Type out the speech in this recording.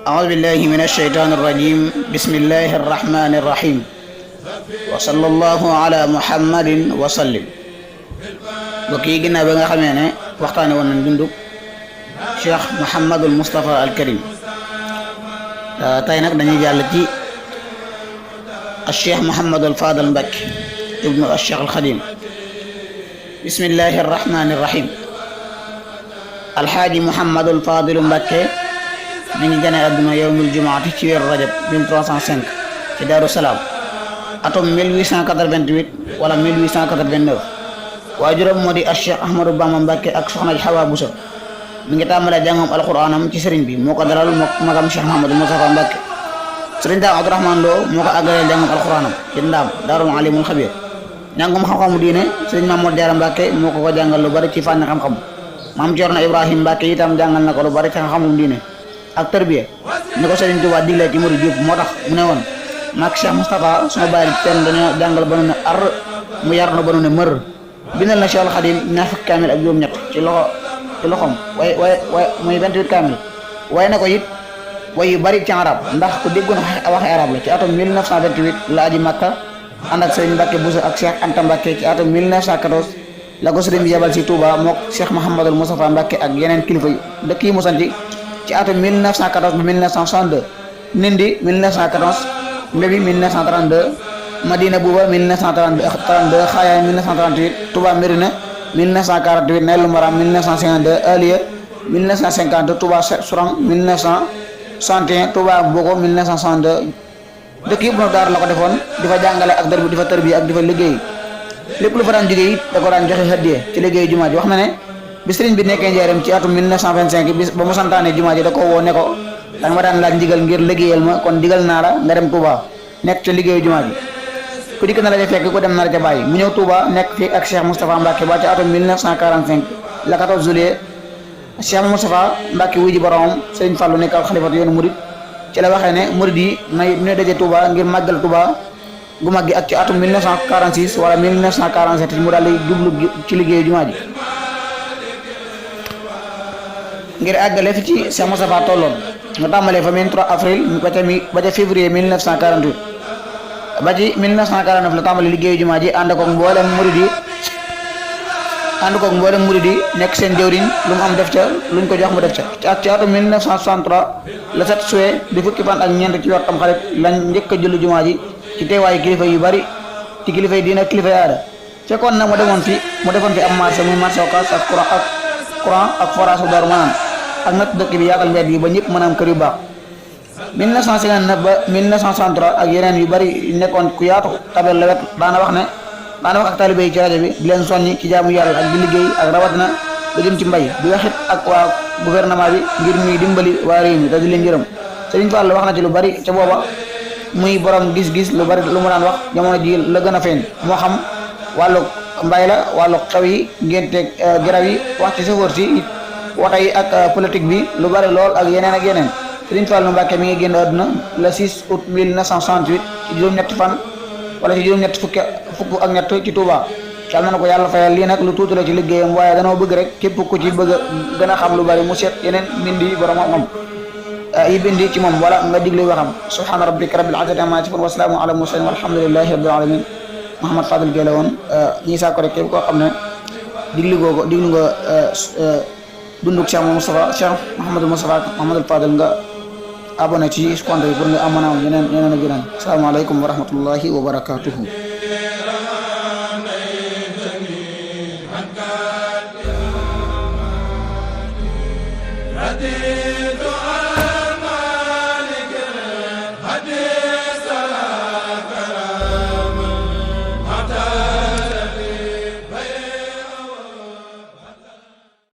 أعوذ بالله من الشيطان الرجيم بسم الله الرحمن الرحيم وصلى الله على محمد وسلم وكي جنا بغا خامene waxtane won nañ dunduk Cheikh Mouhamadul Moustapha al Karim tay nak dañuy jall ci الشيخ محمد الفاضل Mbacke ابن الشيخ الخديم بسم الله الرحمن الرحيم الحاج محمد الفاضل Mbacke mi ngi gane àdduna yawmul jumaati ci weeru rajab 1305 ci Daaru Salaam atum 1888 wala 1889 waajuram moo di Cheikh Ahmadou Bamba Mbacke ak soxna Hawa Bousso mi ngi tàmbalee jàngam alxuraanam ci sëriñ bi moo ko dalal magam Cheikh Mouhamadou Moustapha Mbacke sëriñ Daam Abdourahmane Lo moo ko àggalee jàngam alxuraanam ci Ndaam Daarul Alimul Xabiir njàngum xam-xamu diine sëriñ Mamadou Diarra Mbacke moo ko jàngal lu bari ci fànn xam-xam maam Cerno Ibrahim Mbacke itam jàngal na ko lu bari ci xam-xamu diine ak tarbiya ni ko Serigne Touba digle ci murid yëpp moo tax mu ne woon maak Cheikh Moustapha suma bàyyi teen dañoo jàngal ba nu ne ar mu yar na ba nu ne mër bindal na Cheikh Al Khadim ñaar fukki kaamil ak juróom-ñett ci loxom way muy 28 kaamil waaye na ko it way yu bari ci arab ndax ku déggoon waxe arab la ci atum 1928 la aji Makka ànd ak Serigne Mbacke Bousso ak Cheikh Anta Mbacke ci atum 1914 la ko Serigne bi yebal ci Touba mook Cheikh Mouhamadou Moustapha Mbacke ak yeneen kilifa dëkk yi mu santi ci atum 1914 1962 Nindi 1914 Mbébi 1932 Madina Bouba 1932 Xaaya 1938 Touba Mérina 1948 Naylu Maram 1952 Aliya 1950 Touba Sourang 1961 Touba Boko 1962 dëkk yëpp nag daara la ko defoon di fa jàngale ak di fa tërbiya ak di fa liggéey lépp lu fa daan jógee it da ko daan joxe hadiya ci liggéey jumaa ji wax na ne bi sëriñ bi nekkee njaareem ci atum 1925 bis ba mu santaane jumaa ji da ko woo ne ko danga ma daan laaj ndigal ngir liggéeyal ma kon digal naa la nga dem Touba nekk ca liggéeyu jumaa ji ku dikk na la ca fekk ku dem na la ca bàyyi mu ñëw Touba nekk fii ak Cheikh Moustapha Mbacke ba ci atum 1945 la 14 juillet Cheikh Moustapha Mbacke wuy ji boromam sëriñ Fallou nekk ak xalifatu yoonu murid ci la waxee ne murid yi na daje Touba ngir màggal Touba gu mag gi ak ci atum 1946 wala 1947 mu daal di jublu ci liggéeyu jumaa ji ngir àggale fi ci Cheikh Moustapha tolloon nga tàmbalee fa 23 avril ba ca février 1948 ba ci 1949 la tàmbali liggéeyu jumaa ji ànd koog mboolem murid yi nekk seen jëwriñ lu mu am def ca luñ ko jox mu def ca ak ci atum 1963 le 7 juillet di fukki fan ak ñeent ci weeru Tamxarit lañ njëkk a julli jumaa ji ci teewaayu kilifa yu bari ci kilifa yi diina kilifa yi aada fekkoon nag mu defoon fi am marché muy marché Ocass ak courant ak forage bu Daaru Manaan ak nag dëkk bi yaatal mbedd yi ba ñëpp mën a am kër yu baax 1959 ba 1963 ak yeneen yu bari nekkoon ku yaatu tabel la wet daana wax ak talibé yi ci rajo bi di leen soññi ci jaamu yàlla ak di liggéey ak rawatina lu jëm ci mbay di waxit ak waa gouvernement bi ngir ñuy dimbali waa réew mi te di leen jërëm Serigne Fall wax na ci lu bari ca booba muy borom gis-gis lu bari lu mu daan wax jamono ji la gën a feeñ moo xam wàllu mbay la wàllu xew yi ngénte garab yi wax ci sofóor si wata yi ak politique bi lu bari lool ak yeneen Serigne Fallou Mbacke mi ngi génn àdduna le 6 août 1968 ci juróom-ñetti fan wala ci juróom-ñett fukk ak ñett ci Touba yàlla na ko yàlla fayal lii nag lu tuuti la ci liggéeyam waaye danoo bëgg rek képp ku ci bëgg a gën a xam lu bari mu seet yeneen mbindi borom xam yi bindi ci moom wala nga diglu waxam subhaana rabbika rabbil izzati amma yasifun wa salaamun ala mursalin walhamdulillahi rabbil alamin Mouhamad Fadel Gueye la woon ñi saa ko rek képp koo xam ne diglu nga dunduk Cheikh Mouhamadou Moustapha Mouhamadou Fadel nga abonné ci compte bi pour nga am mën a am yeneen ak yeneen asalaamaaleykum wa rahmatullahi wa barakatuhu